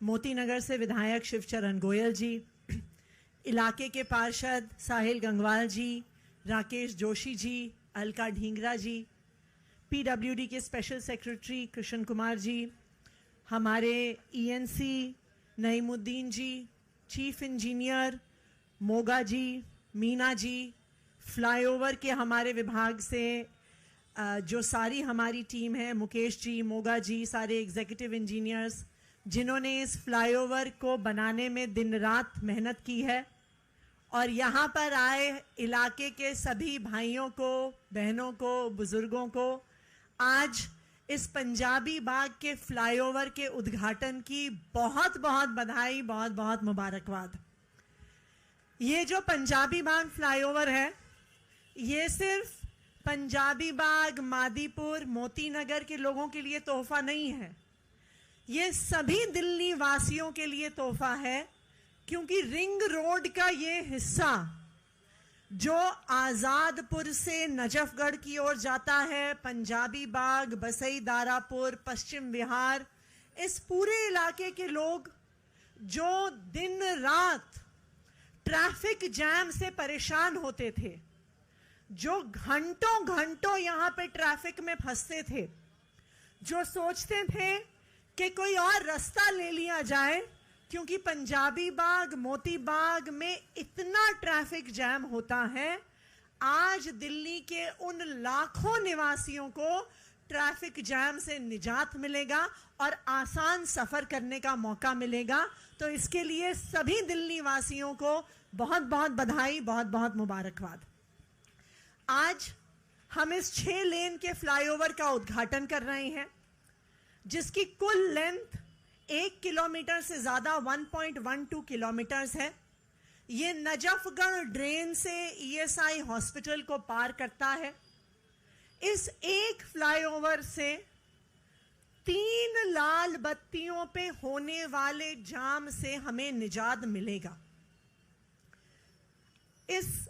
मोती नगर से विधायक शिवचरण गोयल जी, इलाके के पार्षद साहिल गंगवाल जी, राकेश जोशी जी, अलका ढींगरा जी, पीडब्ल्यूडी के स्पेशल सेक्रेटरी कृष्ण कुमार जी, हमारे ईएनसी नईमुद्दीन जी, चीफ इंजीनियर मोगा जी, मीना जी, फ्लाईओवर के हमारे विभाग से जो सारी हमारी टीम है, मुकेश जी, मोगा जी, सारे एग्जीक्यूटिव इंजीनियर्स जिन्होंने इस फ्लाईओवर को बनाने में दिन रात मेहनत की है, और यहाँ पर आए इलाके के सभी भाइयों को, बहनों को, बुजुर्गों को आज इस पंजाबी बाग के फ्लाईओवर के उद्घाटन की बहुत बहुत बधाई, बहुत बहुत मुबारकबाद। ये जो पंजाबी बाग फ्लाईओवर है, ये सिर्फ पंजाबी बाग, मादीपुर, मोती नगर के लोगों के लिए तोहफा नहीं है, ये सभी दिल्ली वासियों के लिए तोहफा है, क्योंकि रिंग रोड का ये हिस्सा जो आज़ादपुर से नजफगढ़ की ओर जाता है, पंजाबी बाग, बसई दारापुर, पश्चिम विहार, इस पूरे इलाके के लोग जो दिन रात ट्रैफिक जैम से परेशान होते थे, जो घंटों घंटों यहाँ पे ट्रैफिक में फंसते थे, जो सोचते थे कि कोई और रास्ता ले लिया जाए क्योंकि पंजाबी बाग, मोती बाग में इतना ट्रैफिक जैम होता है, आज दिल्ली के उन लाखों निवासियों को ट्रैफिक जैम से निजात मिलेगा और आसान सफर करने का मौका मिलेगा। तो इसके लिए सभी दिल्ली वासियों को बहुत बहुत बधाई, बहुत बहुत मुबारकबाद। आज हम इस 6 लेन के फ्लाईओवर का उद्घाटन कर रहे हैं, जिसकी कुल लेंथ 1 किलोमीटर से ज्यादा 1.12 किलोमीटर्स है। ये नजफगढ़ ड्रेन से ईएसआई हॉस्पिटल को पार करता है। इस एक फ्लाईओवर से 3 लाल बत्तियों पे होने वाले जाम से हमें निजात मिलेगा। इस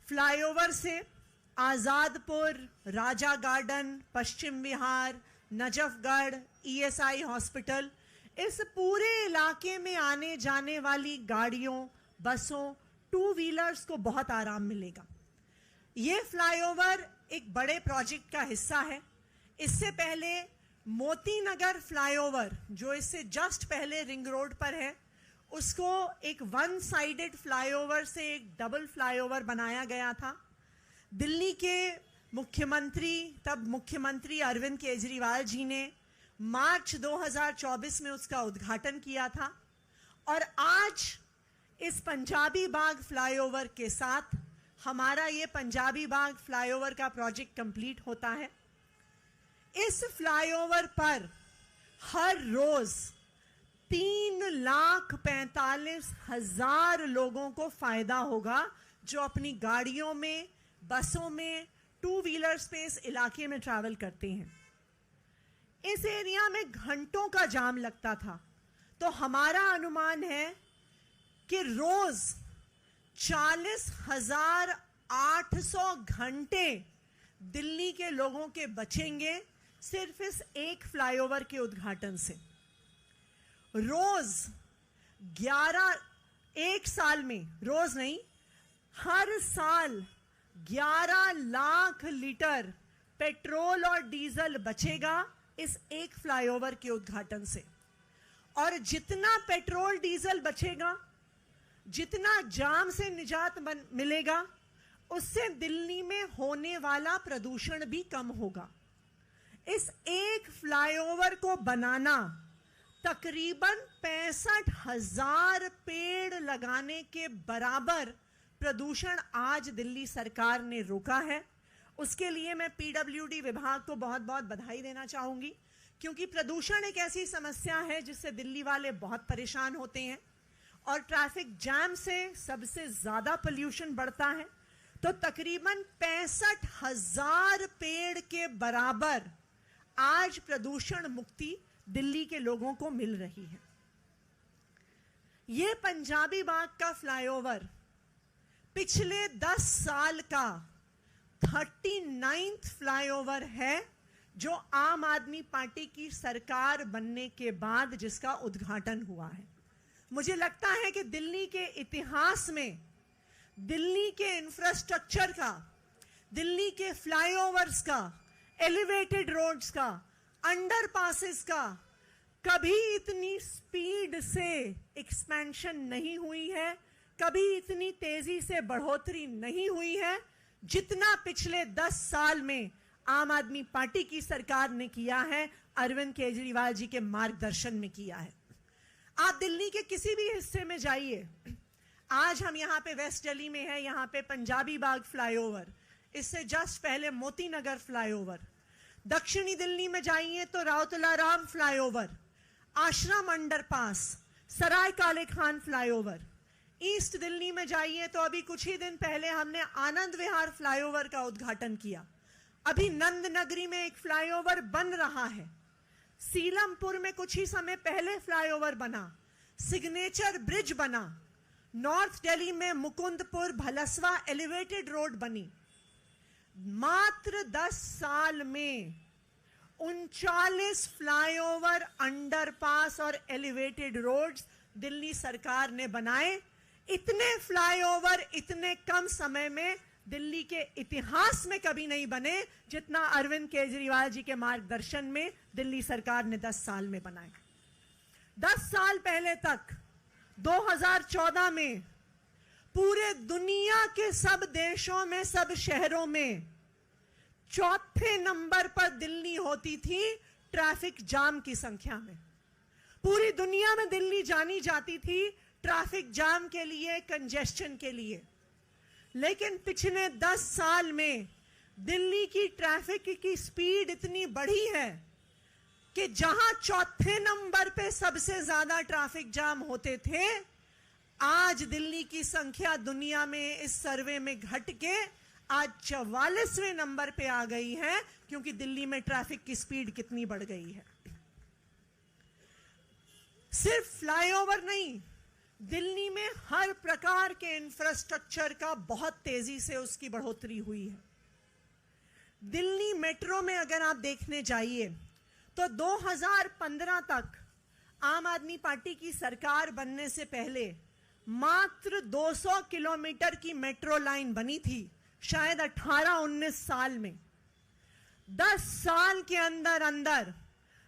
फ्लाईओवर से आजादपुर, राजा garden, Paschim Vihar, Najafgarh, ESI hospital, इस पूरे इलाके में आने जाने वाली गाड़ियों, बसों, 2 व्हीलर्स को बहुत आराम मिलेगा। ये फ्लाईओवर एक बड़े प्रोजेक्ट का हिस्सा है। इससे पहले मोती नगर फ्लाईओवर, जो इससे जस्ट पहले रिंग रोड पर है, उसको एक 1 साइडेड फ्लाईओवर से एक डबल फ्लाईओवर बनाया गया था। दिल्ली के मुख्यमंत्री, तब मुख्यमंत्री अरविंद केजरीवाल जी ने मार्च 2024 में उसका उद्घाटन किया था, और आज इस पंजाबी बाग फ्लाईओवर के साथ हमारा ये पंजाबी बाग फ्लाईओवर का प्रोजेक्ट कंप्लीट होता है। इस फ्लाईओवर पर हर रोज 3,45,000 लोगों को फायदा होगा, जो अपनी गाड़ियों में, बसों में, 2 व्हीलर्स पे इस इलाके में ट्रैवल करते हैं। इस एरिया में घंटों का जाम लगता था, तो हमारा अनुमान है कि रोज 40,800 घंटे दिल्ली के लोगों के बचेंगे सिर्फ इस एक फ्लाईओवर के उद्घाटन से। रोज 1 साल में, रोज नहीं, हर साल 11 लाख लीटर पेट्रोल और डीजल बचेगा इस एक फ्लाईओवर के उद्घाटन से। और जितना पेट्रोल डीजल बचेगा, जितना जाम से निजात मिलेगा, उससे दिल्ली में होने वाला प्रदूषण भी कम होगा। इस एक फ्लाईओवर को बनाना तकरीबन 65,000 पेड़ लगाने के बराबर प्रदूषण आज दिल्ली सरकार ने रोका है। उसके लिए मैं पीडब्ल्यूडी विभाग को बहुत बहुत बधाई देना चाहूंगी, क्योंकि प्रदूषण एक ऐसी समस्या है जिससे दिल्ली वाले बहुत परेशान होते हैं, और ट्रैफिक जैम से सबसे ज्यादा पोल्यूशन बढ़ता है। तो तकरीबन 65,000 पेड़ के बराबर आज प्रदूषण मुक्ति दिल्ली के लोगों को मिल रही है। ये पंजाबी बाग का फ्लाईओवर पिछले 10 साल का 39th फ्लाईओवर है जो आम आदमी पार्टी की सरकार बनने के बाद जिसका उद्घाटन हुआ है। मुझे लगता है कि दिल्ली के इतिहास में दिल्ली के इंफ्रास्ट्रक्चर का, दिल्ली के फ्लाईओवर्स का, एलिवेटेड रोड्स का, अंडरपासेस का कभी इतनी स्पीड से एक्सपेंशन नहीं हुई है, कभी इतनी तेजी से बढ़ोतरी नहीं हुई है जितना पिछले 10 साल में आम आदमी पार्टी की सरकार ने किया है, अरविंद केजरीवाल जी के मार्गदर्शन में किया है। आप दिल्ली के किसी भी हिस्से में जाइए, आज हम यहाँ पे वेस्ट दिल्ली में है, यहाँ पे पंजाबी बाग फ्लाईओवर, इससे जस्ट पहले मोती नगर फ्लाईओवर, दक्षिणी दिल्ली में जाइए तो राउतला राम फ्लाईओवर, आश्रम अंडरपास, सराय काले खान फ्लाईओवर, ईस्ट दिल्ली में जाइए तो अभी कुछ ही दिन पहले हमने आनंद विहार फ्लाईओवर का उद्घाटन किया, अभी नंद नगरी में एक फ्लाईओवर बन रहा है, सीलमपुर में कुछ ही समय पहले फ्लाईओवर बना, सिग्नेचर ब्रिज बना, नॉर्थ दिल्ली में मुकुंदपुर भलसवा एलिवेटेड रोड बनी। मात्र 10 साल में 39 फ्लाईओवर, अंडरपास और एलिवेटेड रोड्स दिल्ली सरकार ने बनाए। इतने फ्लाईओवर इतने कम समय में दिल्ली के इतिहास में कभी नहीं बने जितना अरविंद केजरीवाल जी के मार्गदर्शन में दिल्ली सरकार ने 10 साल में बनाए। 10 साल पहले तक 2014 में पूरे दुनिया के सब देशों में, सब शहरों में चौथे नंबर पर दिल्ली होती थी ट्रैफिक जाम की संख्या में। पूरी दुनिया में दिल्ली जानी जाती थी ट्रैफिक जाम के लिए, कंजेस्शन के लिए। लेकिन पिछले 10 साल में दिल्ली की ट्रैफिक की स्पीड इतनी बढ़ी है कि जहां चौथे नंबर पे सबसे ज्यादा ट्रैफिक जाम होते थे, आज दिल्ली की संख्या दुनिया में इस सर्वे में घट के आज 44वें नंबर पे आ गई है, क्योंकि दिल्ली में ट्रैफिक की स्पीड कितनी बढ़ गई है। सिर्फ फ्लाईओवर नहीं, दिल्ली में हर प्रकार के इंफ्रास्ट्रक्चर का बहुत तेजी से उसकी बढ़ोतरी हुई है। दिल्ली मेट्रो में अगर आप देखने जाइए तो 2015 तक आम आदमी पार्टी की सरकार बनने से पहले मात्र 200 किलोमीटर की मेट्रो लाइन बनी थी, शायद 18-19 साल में। 10 साल के अंदर अंदर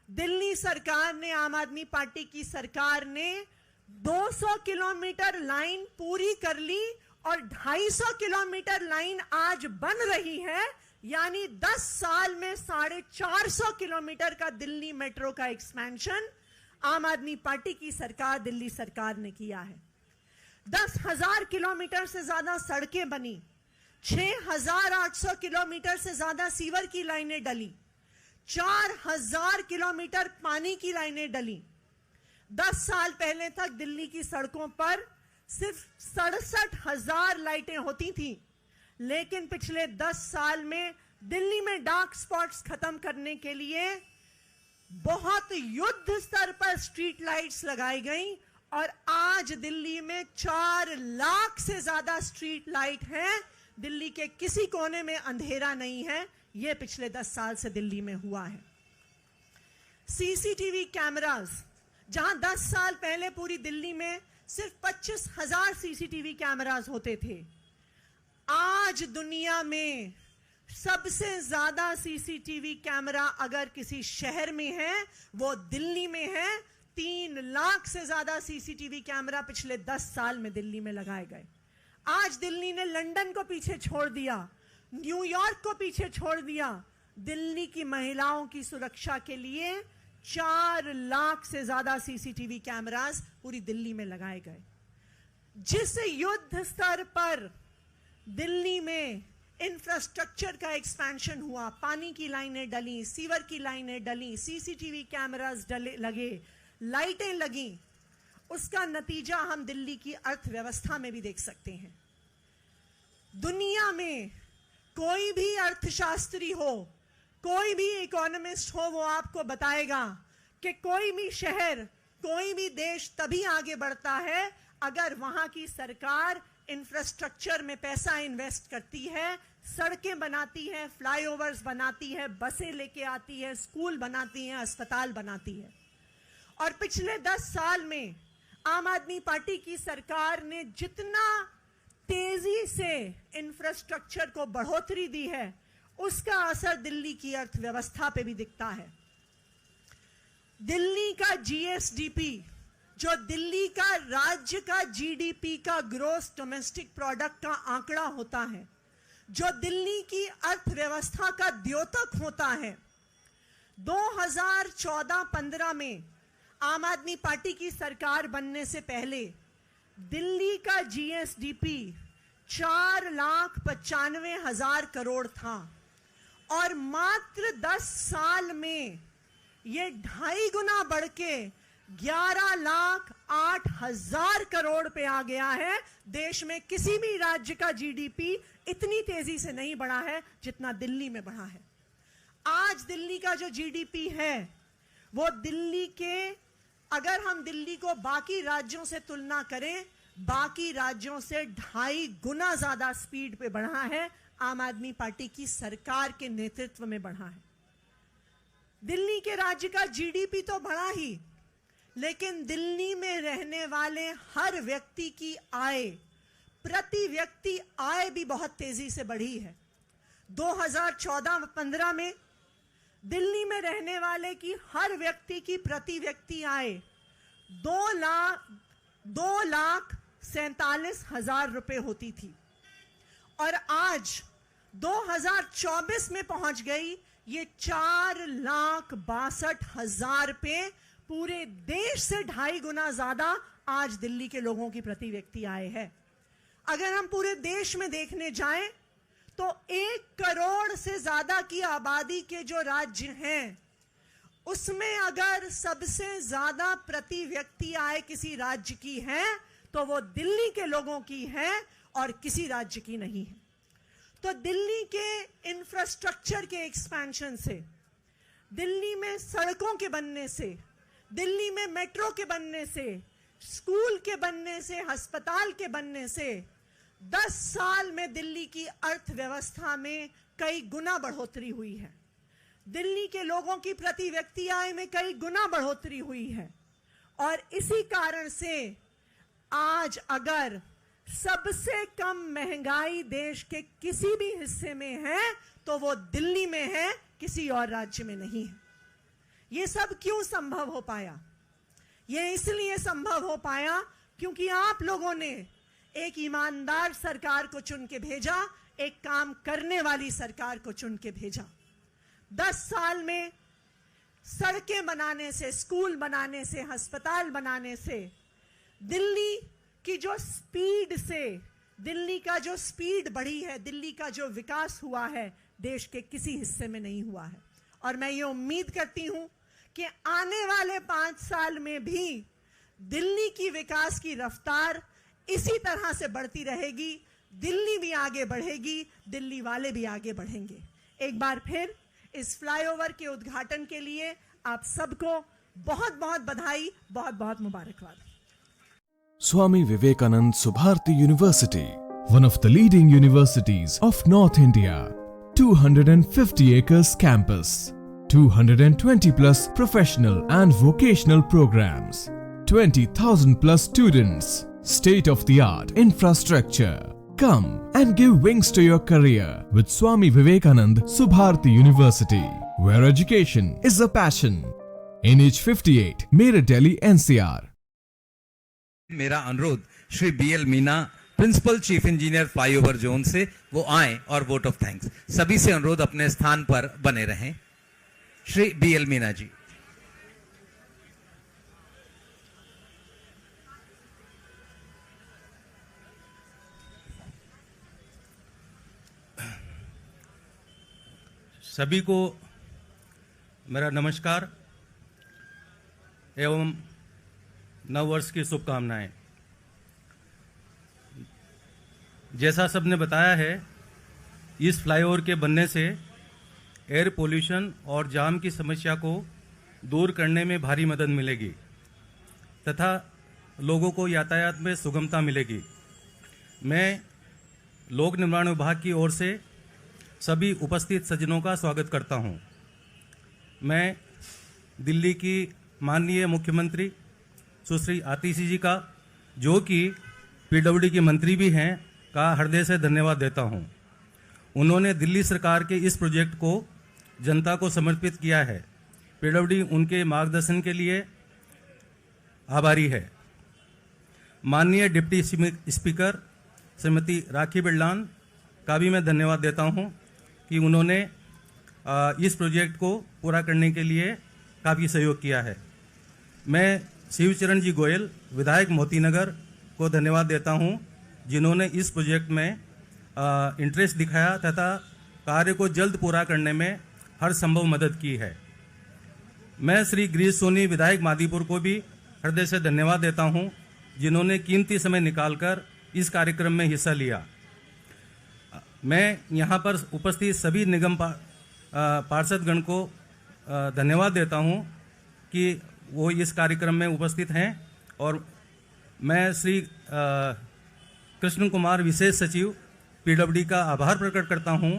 दिल्ली सरकार ने, आम आदमी पार्टी की सरकार ने 200 किलोमीटर लाइन पूरी कर ली और 250 किलोमीटर लाइन आज बन रही है। यानी 10 साल में 450 किलोमीटर का दिल्ली मेट्रो का एक्सपेंशन आम आदमी पार्टी की सरकार, दिल्ली सरकार ने किया है। 10,000 किलोमीटर से ज्यादा सड़कें बनी, 6,800 किलोमीटर से ज्यादा सीवर की लाइनें डली, 4,000 किलोमीटर पानी की लाइनें डली। 10 साल पहले तक दिल्ली की सड़कों पर सिर्फ 67,000 लाइटें होती थी, लेकिन पिछले 10 साल में दिल्ली में डार्क स्पॉट्स खत्म करने के लिए बहुत युद्ध स्तर पर स्ट्रीट लाइट्स लगाई गई और आज दिल्ली में 4 लाख से ज्यादा स्ट्रीट लाइट हैं। दिल्ली के किसी कोने में अंधेरा नहीं है। यह पिछले 10 साल से दिल्ली में हुआ है। सीसीटीवी कैमरास, जहां 10 साल पहले पूरी दिल्ली में सिर्फ 25,000 सीसीटीवी कैमरास होते थे, आज दुनिया में सबसे ज्यादा सीसीटीवी कैमरा अगर किसी शहर में है वो दिल्ली में है। 3 लाख से ज्यादा सीसीटीवी कैमरा पिछले 10 साल में दिल्ली में लगाए गए। आज दिल्ली ने लंदन को पीछे छोड़ दिया, न्यूयॉर्क को पीछे छोड़ दिया। दिल्ली की महिलाओं की सुरक्षा के लिए 4 लाख से ज्यादा सीसीटीवी कैमरास पूरी दिल्ली में लगाए गए। जिस युद्ध स्तर पर दिल्ली में इंफ्रास्ट्रक्चर का एक्सपेंशन हुआ, पानी की लाइनें डली, सीवर की लाइनें डली, सीसीटीवी कैमरास लगे, लाइटें लगी, उसका नतीजा हम दिल्ली की अर्थव्यवस्था में भी देख सकते हैं। दुनिया में कोई भी अर्थशास्त्री हो, कोई भी इकोनॉमिस्ट हो, वो आपको बताएगा कि कोई भी शहर, कोई भी देश तभी आगे बढ़ता है अगर वहां की सरकार इंफ्रास्ट्रक्चर में पैसा इन्वेस्ट करती है, सड़कें बनाती है, फ्लाईओवर्स बनाती है, बसें लेके आती है, स्कूल बनाती है, अस्पताल बनाती है। और पिछले 10 साल में आम आदमी पार्टी की सरकार ने जितना तेजी से इंफ्रास्ट्रक्चर को बढ़ोतरी दी है, उसका असर दिल्ली की अर्थव्यवस्था पे भी दिखता है। दिल्ली का जीएसडीपी, जो दिल्ली का राज्य का जीडीपी का ग्रोस डोमेस्टिक प्रोडक्ट का आंकड़ा होता है, जो दिल्ली की अर्थव्यवस्था का द्योतक होता है, 2014-15 में आम आदमी पार्टी की सरकार बनने से पहले दिल्ली का जीएसडीपी 4,95,000 करोड़ था और मात्र 10 साल में ये 2.5 गुना बढ़ के 11,08,000 करोड़ पे आ गया है। देश में किसी भी राज्य का जीडीपी इतनी तेजी से नहीं बढ़ा है जितना दिल्ली में बढ़ा है। आज दिल्ली का जो जीडीपी है वो दिल्ली के, अगर हम दिल्ली को बाकी राज्यों से तुलना करें, बाकी राज्यों से 2.5 गुना ज्यादा स्पीड पे बढ़ा है। आम आदमी पार्टी की सरकार के नेतृत्व में बढ़ा है। दिल्ली के राज्य का जीडीपी तो बढ़ा ही, लेकिन दिल्ली में रहने वाले हर व्यक्ति की आय, प्रति व्यक्ति आय भी बहुत तेजी से बढ़ी है। 2014-15 में दिल्ली में रहने वाले की हर व्यक्ति की प्रति व्यक्ति आय 2,47,000 रुपए होती थी और आज 2024 में पहुंच गई ये 4,62,000 पे। पूरे देश से 2.5 गुना ज्यादा आज दिल्ली के लोगों की प्रति व्यक्ति आय है। अगर हम पूरे देश में देखने जाएं तो 1 करोड़ से ज्यादा की आबादी के जो राज्य हैं, उसमें अगर सबसे ज्यादा प्रति व्यक्ति आय किसी राज्य की है तो वो दिल्ली के लोगों की है और किसी राज्य की नहीं है। तो दिल्ली के इंफ्रास्ट्रक्चर के एक्सपेंशन से, दिल्ली में सड़कों के बनने से, दिल्ली में मेट्रो के बनने से, स्कूल के बनने से, अस्पताल के बनने से 10 साल में दिल्ली की अर्थव्यवस्था में कई गुना बढ़ोतरी हुई है। दिल्ली के लोगों की प्रति व्यक्ति आय में कई गुना बढ़ोतरी हुई है और इसी कारण से आज अगर सबसे कम महंगाई देश के किसी भी हिस्से में है तो वो दिल्ली में है, किसी और राज्य में नहीं है। ये सब क्यों संभव हो पाया? ये इसलिए संभव हो पाया क्योंकि आप लोगों ने एक ईमानदार सरकार को चुन के भेजा, एक काम करने वाली सरकार को चुन के भेजा। 10 साल में सड़कें बनाने से, स्कूल बनाने से, अस्पताल बनाने से दिल्ली की जो स्पीड से, दिल्ली का जो स्पीड बढ़ी है, दिल्ली का जो विकास हुआ है, देश के किसी हिस्से में नहीं हुआ है। और मैं ये उम्मीद करती हूं कि आने वाले 5 साल में भी दिल्ली की विकास की रफ्तार इसी तरह से बढ़ती रहेगी। दिल्ली भी आगे बढ़ेगी, दिल्ली वाले भी आगे बढ़ेंगे। एक बार फिर इस फ्लाईओवर के उद्घाटन के लिए आप सबको बहुत बहुत बधाई, बहुत बहुत मुबारकबाद। Swami Vivekanand Subharti University, one of the leading universities of North India. 250 acres campus, 220 plus professional and vocational programs, 20,000 plus students, state of the art infrastructure. Come and give wings to your career with Swami Vivekanand Subharti University, where education is a passion. NH58, Meerut, Delhi, NCR. मेरा अनुरोध Shri BL Meena, principal chief engineer flyover zone से वो आए और vote of thanks. सभी से अनुरोध अपने स्थान पर बने रहें। श्री BL मीना जी। सभी को मेरा नमस्कार एवं नव वर्ष की शुभकामनाएं। जैसा सबने बताया है, इस फ्लाईओवर के बनने से एयर पोल्यूशन और जाम की समस्या को दूर करने में भारी मदद मिलेगी तथा लोगों को यातायात में सुगमता मिलेगी। मैं लोक निर्माण विभाग की ओर से सभी उपस्थित सज्जनों का स्वागत करता हूं। मैं दिल्ली की माननीय मुख्यमंत्री सुश्री आतिशी जी का, जो कि पीडब्ल्यूडी की मंत्री भी हैं, का हृदय से धन्यवाद देता हूं। उन्होंने दिल्ली सरकार के इस प्रोजेक्ट को जनता को समर्पित किया है। पीडब्ल्यूडी उनके मार्गदर्शन के लिए आभारी है। माननीय डिप्टी स्पीकर श्रीमती राखी बिरलान का भी मैं धन्यवाद देता हूं कि उन्होंने इस प्रोजेक्ट को पूरा करने के लिए काफ़ी सहयोग किया है। मैं शिवचरण जी गोयल, विधायक मोतीनगर को धन्यवाद देता हूं, जिन्होंने इस प्रोजेक्ट में इंटरेस्ट दिखाया तथा कार्य को जल्द पूरा करने में हर संभव मदद की है। मैं श्री गिरीश सोनी, विधायक मादीपुर को भी हृदय से धन्यवाद देता हूं, जिन्होंने कीमती समय निकालकर इस कार्यक्रम में हिस्सा लिया। मैं यहां पर उपस्थित सभी निगम पार्षदगण को धन्यवाद देता हूं कि वो इस कार्यक्रम में उपस्थित हैं, और मैं श्री कृष्ण कुमार, विशेष सचिव पीडब्ल्यूडी का आभार प्रकट करता हूं,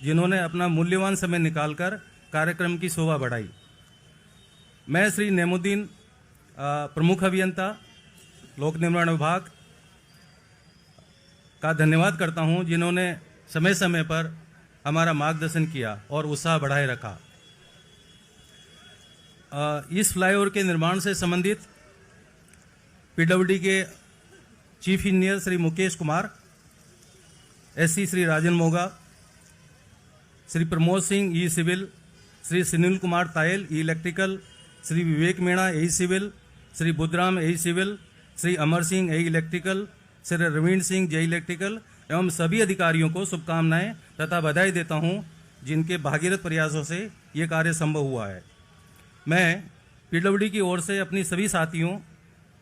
जिन्होंने अपना मूल्यवान समय निकालकर कार्यक्रम की शोभा बढ़ाई। मैं श्री नेमुद्दीन, प्रमुख अभियंता लोक निर्माण विभाग का धन्यवाद करता हूं, जिन्होंने समय समय पर हमारा मार्गदर्शन किया और उत्साह बढ़ाए रखा। इस फ्लाईओवर के निर्माण से संबंधित पीडब्ल्यूडी के chief engineer Shri Mukesh Kumar, SC Shri Rajan Moga, Shri Pramod Singh E civil, Shri Sunil Kumar Tayal E electrical, Shri Vivek Meena A civil, Shri Buddharam A civil, Shri Amar Singh A electrical, Shri Raveen Singh J electrical एवं सभी अधिकारियों को शुभकामनाएं तथा बधाई देता हूं, जिनके भागीरथ प्रयासों से ये कार्य संभव हुआ है। मैं पीडब्ल्यूडी की ओर से अपनी सभी साथियों,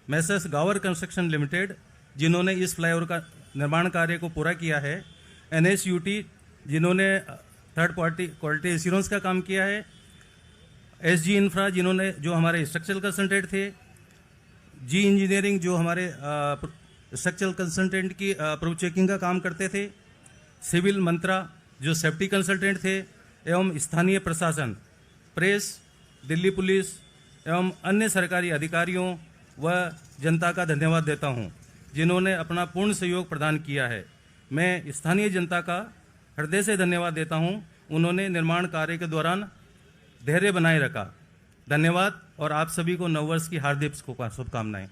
मैसर्स गावर कंस्ट्रक्शन लिमिटेड, जिन्होंने इस फ्लाईओवर का निर्माण कार्य को पूरा किया है, NSUT, जिन्होंने थर्ड पार्टी क्वालिटी एश्योरेंस का काम किया है, SG इंफ्रा, जिन्होंने जो हमारे स्ट्रक्चरल कंसल्टेंट थे, जी इंजीनियरिंग, जो हमारे स्ट्रक्चरल कंसल्टेंट की अप्रूव चेकिंग का काम करते थे, सिविल मंत्रा, जो सेफ्टी कंसल्टेंट थे, एवं स्थानीय प्रशासन, प्रेस, दिल्ली पुलिस एवं अन्य सरकारी अधिकारियों व जनता का धन्यवाद देता हूं, जिन्होंने अपना पूर्ण सहयोग प्रदान किया है। मैं स्थानीय जनता का हृदय से धन्यवाद देता हूं, उन्होंने निर्माण कार्य के दौरान धैर्य बनाए रखा। धन्यवाद, और आप सभी को नववर्ष की हार्दिक शुभकामनाएं।